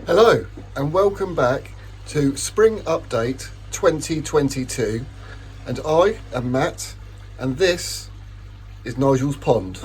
Hello and welcome back to Spring Update 2022, and I am Matt and this is Nigel's Pond.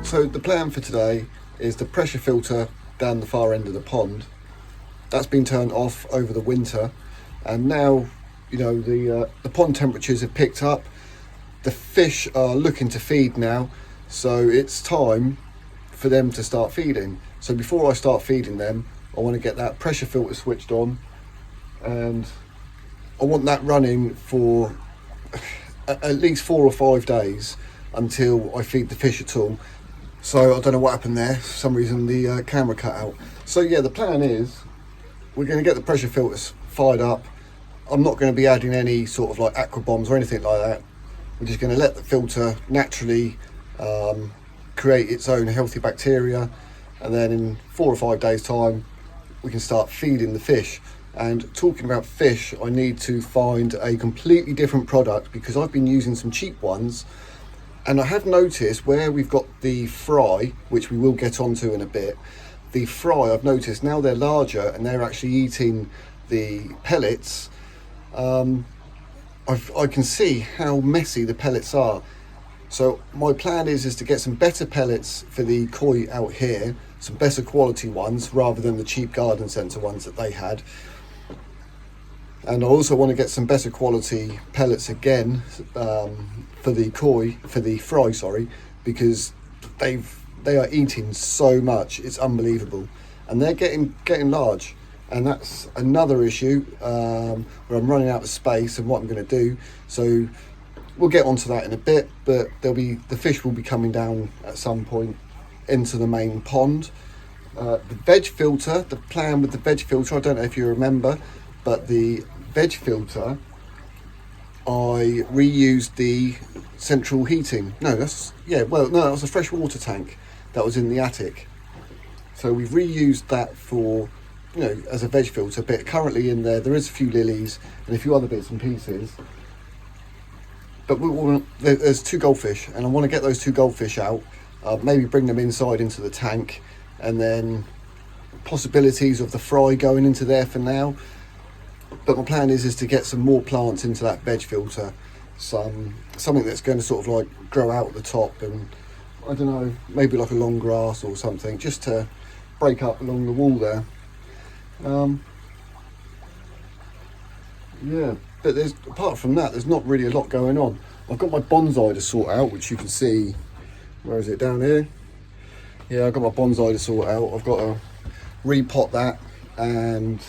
So the plan for today is the pressure filter down the far end of the pond. That's been turned off over the winter, and now the pond temperatures have picked up. The fish are looking to feed now, so it's time for them to start feeding. So before I start feeding them, I want to get that pressure filter switched on, and I want that running for at least 4 or 5 days until I feed the fish at all. So I don't know what happened there. For some reason the camera cut out. So yeah, the plan is we're going to get the pressure filters fired up. I'm not going to be adding any sort of like aqua bombs or anything like that. We're just going to let the filter naturally create its own healthy bacteria, and then in 4 or 5 days time we can start feeding the fish. And talking about fish, I need to find a completely different product because I've been using some cheap ones. And I have noticed where we've got the fry, which we will get onto in a bit, the fry, I've noticed now they're larger and they're actually eating the pellets. I can see how messy the pellets are. So my plan is to get some better pellets for the koi out here, some better quality ones rather than the cheap garden centre ones that they had. And I also want to get some better quality pellets again for the fry, because they are eating so much, it's unbelievable, and they're getting large, and that's another issue where I'm running out of space and what I'm going to do. So we'll get onto that in a bit, but the fish will be coming down at some point into the main pond. The veg filter, the plan with the veg filter, I don't know if you remember, but the veg filter, I reused the central heating. That was a fresh water tank that was in the attic. So we've reused that for, as a veg filter, but currently in there is a few lilies and a few other bits and pieces. But there's 2 goldfish, and I want to get those 2 goldfish out, maybe bring them inside into the tank, and then possibilities of the fry going into there for now. But my plan is to get some more plants into that veg filter, something that's going to sort of like grow out at the top, and I don't know, maybe like a long grass or something, just to break up along the wall there. But apart from that, there's not really a lot going on. I've got my bonsai to sort out, which you can see. Where is it? Down here? Yeah, I've got my bonsai to sort out. I've got to repot that, and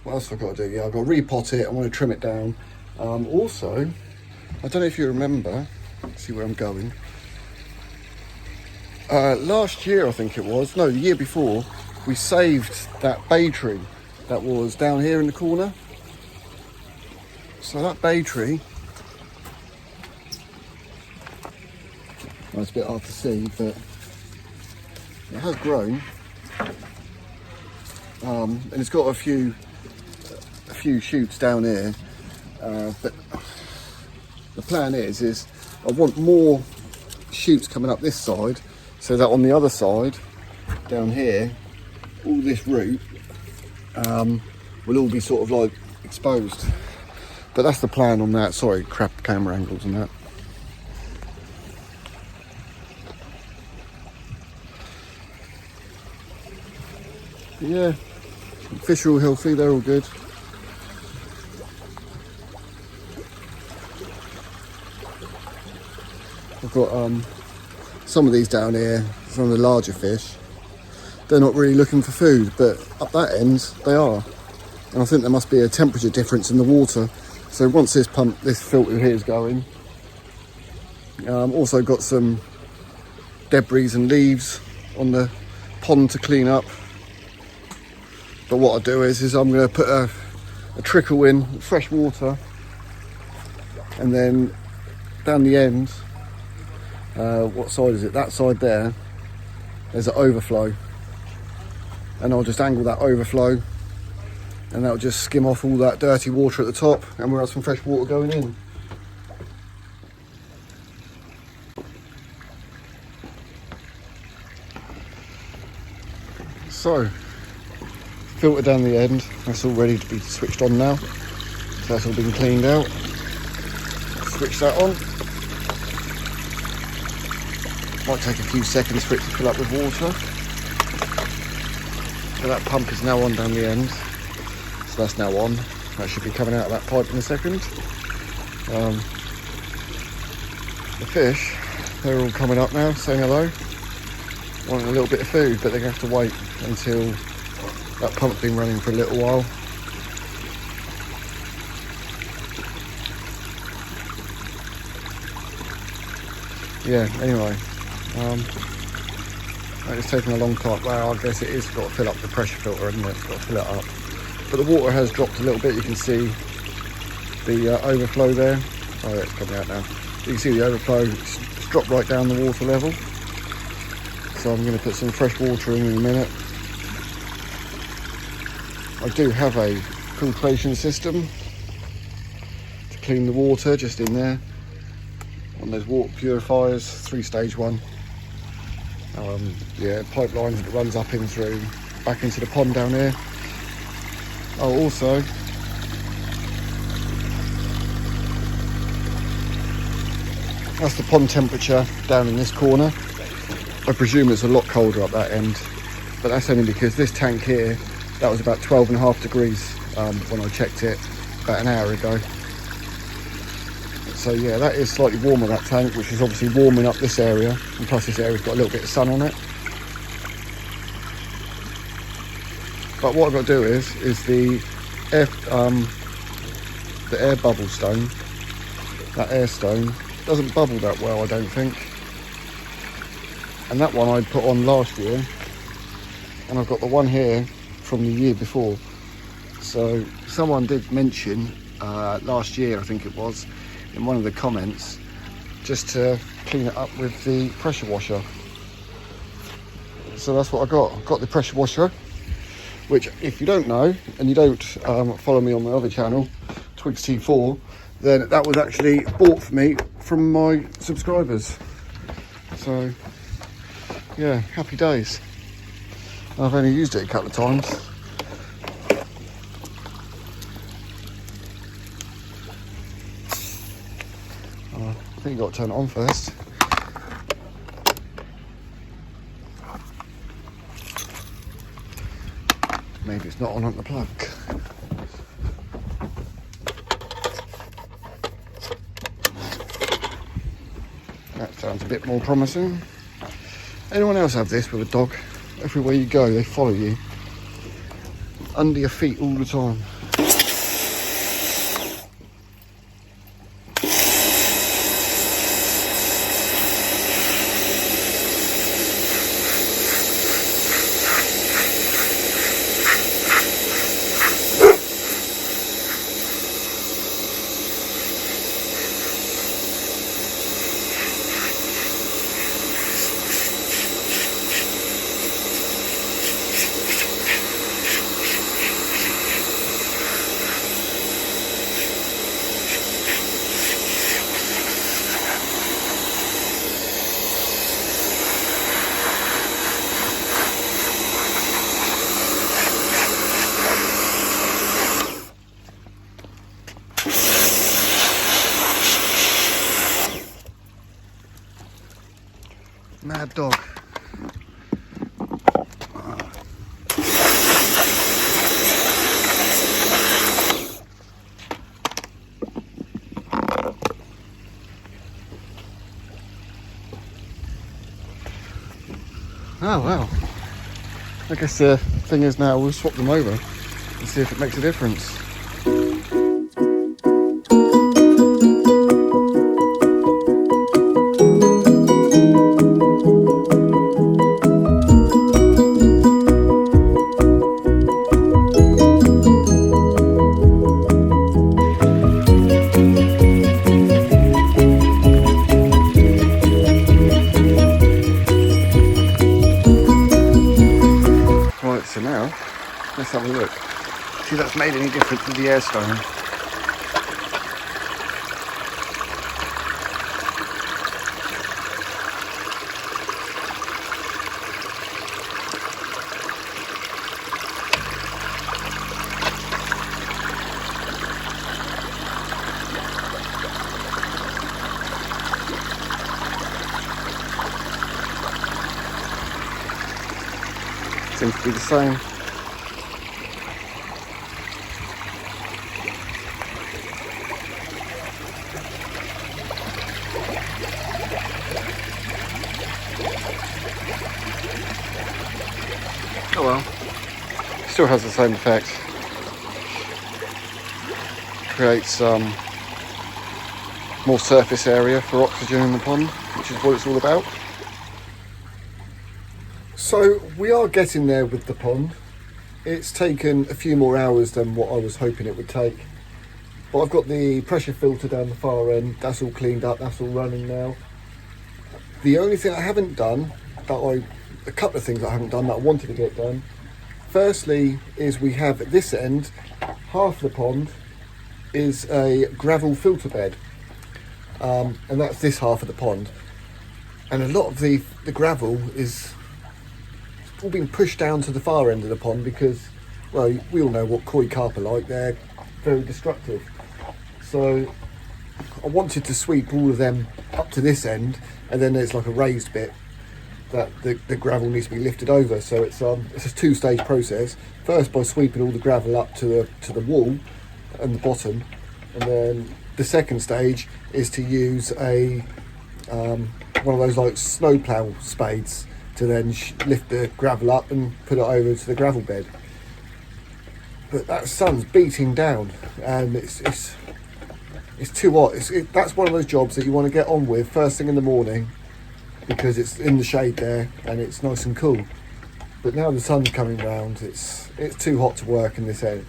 what else have I got to do? Yeah, I've got to repot it. I want to trim it down. Also, I don't know if you remember, see where I'm going. Last year, I think it was, the year before, we saved that bay tree that was down here in the corner. So that bay tree, well, it's a bit hard to see, but it has grown. And it's got a few shoots down here, but the plan is I want more shoots coming up this side, so that on the other side down here, all this root will all be sort of like exposed. But that's the plan on that. Sorry, crap camera angles on that. Yeah, fish are all healthy, they're all good. I've got some of these down here, some of the larger fish. They're not really looking for food, but up that end they are. And I think there must be a temperature difference in the water. So once this filter here is going, also got some debris and leaves on the pond to clean up. But what I'll do is I'm going to put a trickle in fresh water, and then down the end, what side is it? That side there, there's an overflow, and I'll just angle that overflow, and that'll just skim off all that dirty water at the top, and we'll have some fresh water going in. So, filter down the end, that's all ready to be switched on now. So that's all been cleaned out. Switch that on. Might take a few seconds for it to fill up with water. So that pump is now on down the end. So that's now on. That should be coming out of that pipe in a second. The fish, they're all coming up now, saying hello. Wanting a little bit of food, but they're going to have to wait until that pump's been running for a little while. Yeah, anyway, it's taken a long time. Well, I guess it is got to fill up the pressure filter, isn't it? It's got to fill it up. But the water has dropped a little bit. You can see the overflow there. Oh, yeah, it's coming out now. You can see the overflow, it's dropped right down the water level. So I'm going to put some fresh water in a minute. I do have a filtration system to clean the water just in there. On those water purifiers, 3-stage one. Yeah, pipelines that runs up in through, back into the pond down here. Oh, also, that's the pond temperature down in this corner. I presume it's a lot colder up that end, but that's only because this tank here, that was about 12.5 degrees when I checked it about an hour ago. So yeah, that is slightly warmer, that tank, which is obviously warming up this area, and plus this area's got a little bit of sun on it. But what I've got to do is the air bubble stone, that Airstone, doesn't bubble that well, I don't think. And that one I put on last year, and I've got the one here from the year before. So someone did mention last year, I think it was, in one of the comments, just to clean it up with the pressure washer. So that's what I got. I've got the pressure washer, which, if you don't know, and you don't follow me on my other channel, Twigs T4, then that was actually bought for me from my subscribers. So yeah, happy days. I've only used it a couple of times. I think you've got to turn it on first. Maybe it's not on the plug. That sounds a bit more promising. Anyone else have this with a dog? Everywhere you go, they follow you. Under your feet all the time. Mad dog. Oh well. I guess the thing is now we'll swap them over and see if it makes a difference. Right, so now let's have a look. See if that's made any difference with the Airstone. Seems to be the same. Oh well, still has the same effect. Creates more surface area for oxygen in the pond, which is what it's all about. So we are getting there with the pond. It's taken a few more hours than what I was hoping it would take. But I've got the pressure filter down the far end, that's all cleaned up, that's all running now. The only thing I haven't done, a couple of things I haven't done that I wanted to get done. Firstly is we have at this end, half the pond is a gravel filter bed. And that's this half of the pond. And a lot of the gravel is all been pushed down to the far end of the pond because, well, we all know what koi carp are like, they're very destructive. So I wanted to sweep all of them up to this end, and then there's like a raised bit that the gravel needs to be lifted over. So it's a two-stage process. First by sweeping all the gravel up to the wall and the bottom, and then the second stage is to use a one of those like snowplow spades to then lift the gravel up and put it over to the gravel bed. But that sun's beating down and it's too hot. That's one of those jobs that you want to get on with first thing in the morning because it's in the shade there and it's nice and cool. But now the sun's coming round, it's too hot to work in this end.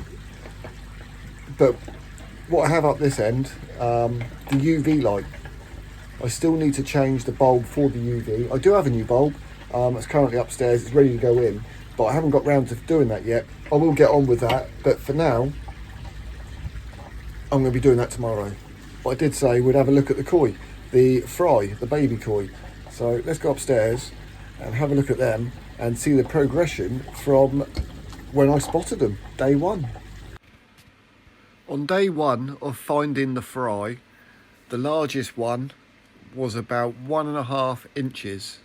But what I have up this end, the UV light. I still need to change the bulb for the UV. I do have a new bulb. It's currently upstairs, it's ready to go in, but I haven't got round to doing that yet. I will get on with that, but for now, I'm going to be doing that tomorrow. But I did say we'd have a look at the koi, the fry, the baby koi. So let's go upstairs and have a look at them and see the progression from when I spotted them, day one. On day one of finding the fry, the largest one was about 1.5 inches.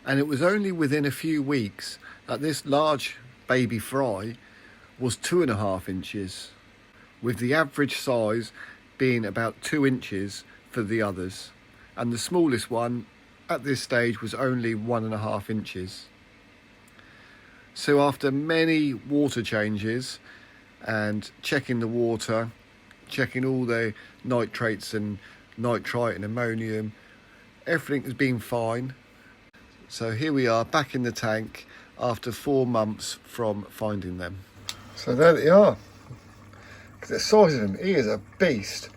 And it was only within a few weeks that this large baby fry was 2.5 inches, with the average size being about 2 inches for the others. And the smallest one at this stage was only 1.5 inches. So after many water changes and checking the water, checking all the nitrates and nitrite and ammonium, everything has been fine. So here we are back in the tank after 4 months from finding them. So there they are. The size of him, he is a beast.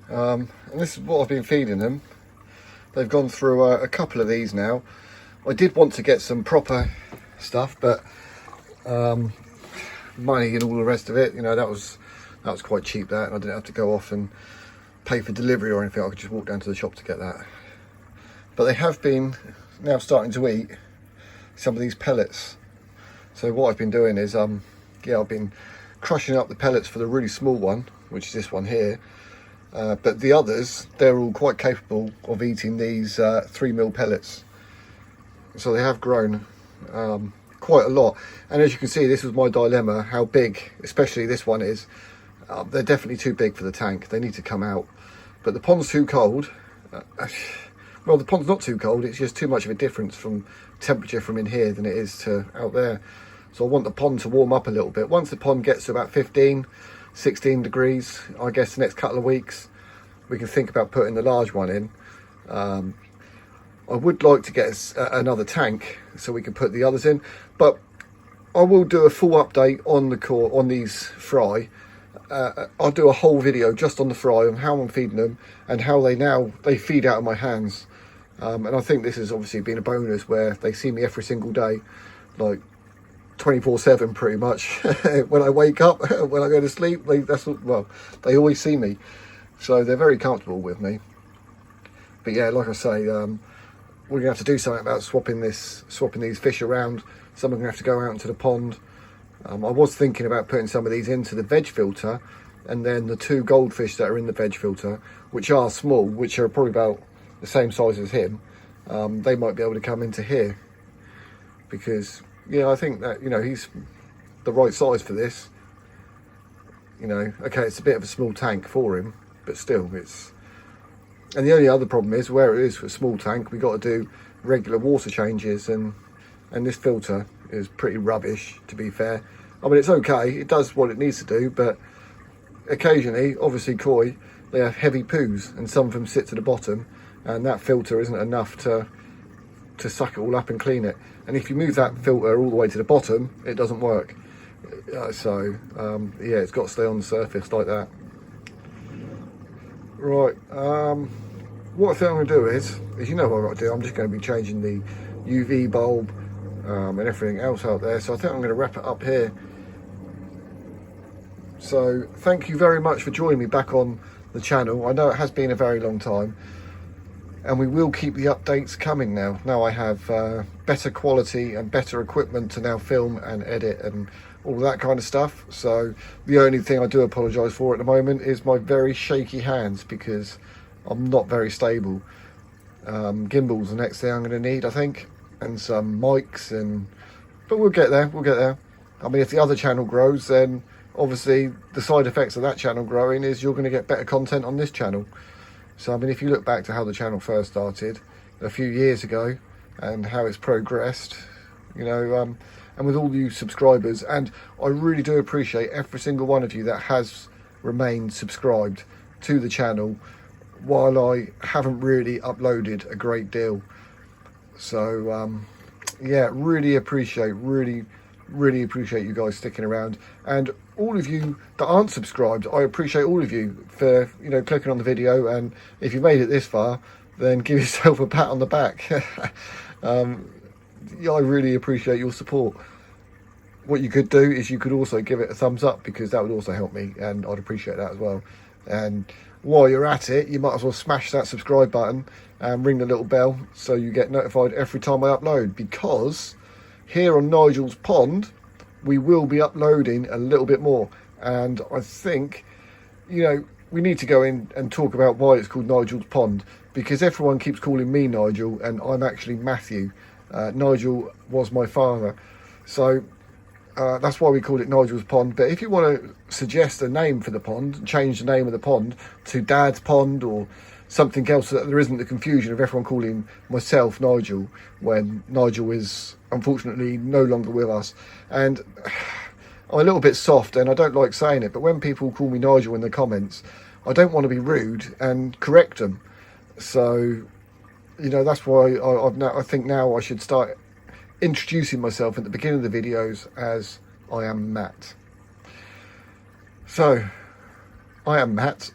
And this is what I've been feeding them. They've gone through a couple of these now. I did want to get some proper stuff, but money and all the rest of it, you know, that was quite cheap, that, and I didn't have to go off and pay for delivery or anything. I could just walk down to the shop to get that. But they have been now starting to eat some of these pellets. So what I've been doing is I've been crushing up the pellets for the really small one, which is this one here, but the others, they're all quite capable of eating these 3mm pellets. So they have grown quite a lot, and as you can see, this was my dilemma, how big especially this one is. They're definitely too big for the tank, they need to come out, but the pond's too cold. well, the pond's not too cold, it's just too much of a difference from temperature from in here than it is to out there. So I want the pond to warm up a little bit. Once the pond gets to about 15, 16 degrees, I guess the next couple of weeks, we can think about putting the large one in. I would like to get another tank so we can put the others in, but I will do a full update on on these fry. I'll do a whole video just on the fry, on how I'm feeding them and how they feed out of my hands. And I think this has obviously been a bonus where they see me every single day, like 24/7 pretty much. When I wake up, when I go to sleep, they always see me, so they're very comfortable with me. But yeah, like I say, we're gonna have to do something about swapping these fish around. Some are gonna have to go out into the pond. I was thinking about putting some of these into the veg filter, and then the 2 goldfish that are in the veg filter, which are small, which are probably about the same size as him, they might be able to come into here, because yeah, I think that, you know, he's the right size for this. You know, okay, it's a bit of a small tank for him, but still, it's... And the only other problem is, where it is for a small tank, we got to do regular water changes, and this filter is pretty rubbish, to be fair. I mean, it's okay, it does what it needs to do, but occasionally, obviously koi, they have heavy poos, and some of them sit to the bottom, and that filter isn't enough to suck it all up and clean it. And if you move that filter all the way to the bottom, it doesn't work. Yeah, it's got to stay on the surface like that. Right, what I think I'm going to do is you know what I've got to do. I'm just going to be changing the UV bulb and everything else out there. So I think I'm going to wrap it up here. So thank you very much for joining me back on the channel. I know it has been a very long time, and we will keep the updates coming now. Now I have better quality and better equipment to now film and edit and all that kind of stuff. So the only thing I do apologise for at the moment is my very shaky hands, because I'm not very stable. Gimbal's the next thing I'm going to need, I think, and some mics, but we'll get there. I mean, if the other channel grows, then obviously the side effects of that channel growing is you're going to get better content on this channel. So I mean, if you look back to how the channel first started a few years ago and how it's progressed, you know, and with all you subscribers, and I really do appreciate every single one of you that has remained subscribed to the channel while I haven't really uploaded a great deal. So yeah, really appreciate you guys sticking around, and all of you that aren't subscribed, I appreciate all of you for, you know, clicking on the video. And if you made it this far, then give yourself a pat on the back. Yeah, I really appreciate your support. What you could do is you could also give it a thumbs up, because that would also help me, and I'd appreciate that as well. And while you're at it, you might as well smash that subscribe button and ring the little bell so you get notified every time I upload, because here on Nigel's Pond we will be uploading a little bit more. And I think, you know, we need to go in and talk about why it's called Nigel's Pond, because everyone keeps calling me Nigel and I'm actually Matthew. Nigel was my father, so that's why we called it Nigel's Pond. But if you want to suggest a name for the pond, change the name of the pond to Dad's Pond or something else, so that there isn't the confusion of everyone calling myself Nigel when Nigel is unfortunately no longer with us. And I'm a little bit soft and I don't like saying it, but when people call me Nigel in the comments, I don't want to be rude and correct them. So, you know, that's why I think now I should start introducing myself at the beginning of the videos as I am Matt. So, I am Matt.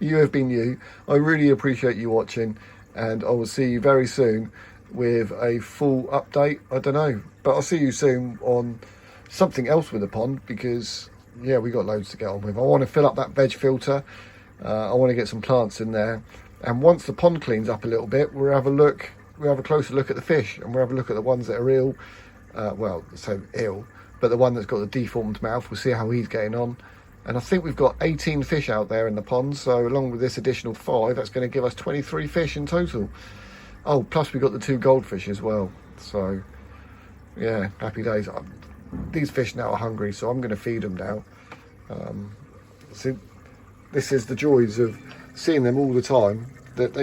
You have been you. I really appreciate you watching, and I will see you very soon with a full update. I don't know, but I'll see you soon on something else with the pond, because yeah, we got loads to get on with. I want to fill up that veg filter. I want to get some plants in there, and once the pond cleans up a little bit, we'll have a closer look at the fish, and we'll have a look at the ones that are ill. Well, so ill, but the one that's got the deformed mouth, we'll see how he's getting on. And I think we've got 18 fish out there in the pond, so along with this additional 5, that's going to give us 23 fish in total. Oh, plus we got the 2 goldfish as well. So yeah, happy days. These fish now are hungry, so I'm going to feed them now. So this is the joys of seeing them all the time that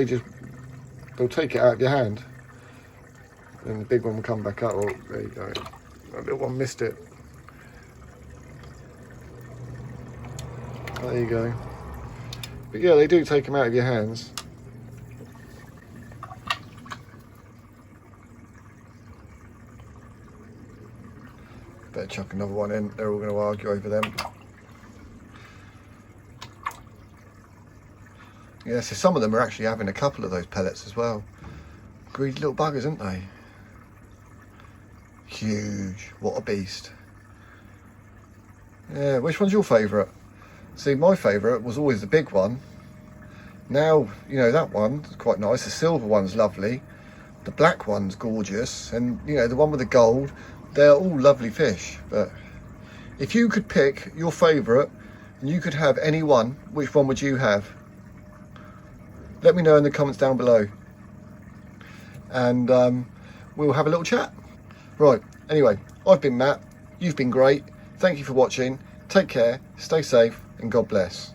they'll take it out of your hand, and the big one will come back up. Oh, there you go. That little one missed it. There you go. But yeah, they do take them out of your hands. Better chuck another one in. They're all going to argue over them. Yeah, so some of them are actually having a couple of those pellets as well. Greedy little buggers, aren't they? Huge. What a beast. Yeah, which one's your favourite? See, my favourite was always the big one. Now, you know, that one's quite nice. The silver one's lovely. The black one's gorgeous. And, you know, the one with the gold, they're all lovely fish. But if you could pick your favourite and you could have any one, which one would you have? Let me know in the comments down below. And we'll have a little chat. Right, anyway, I've been Matt. You've been great. Thank you for watching. Take care, stay safe, and God bless.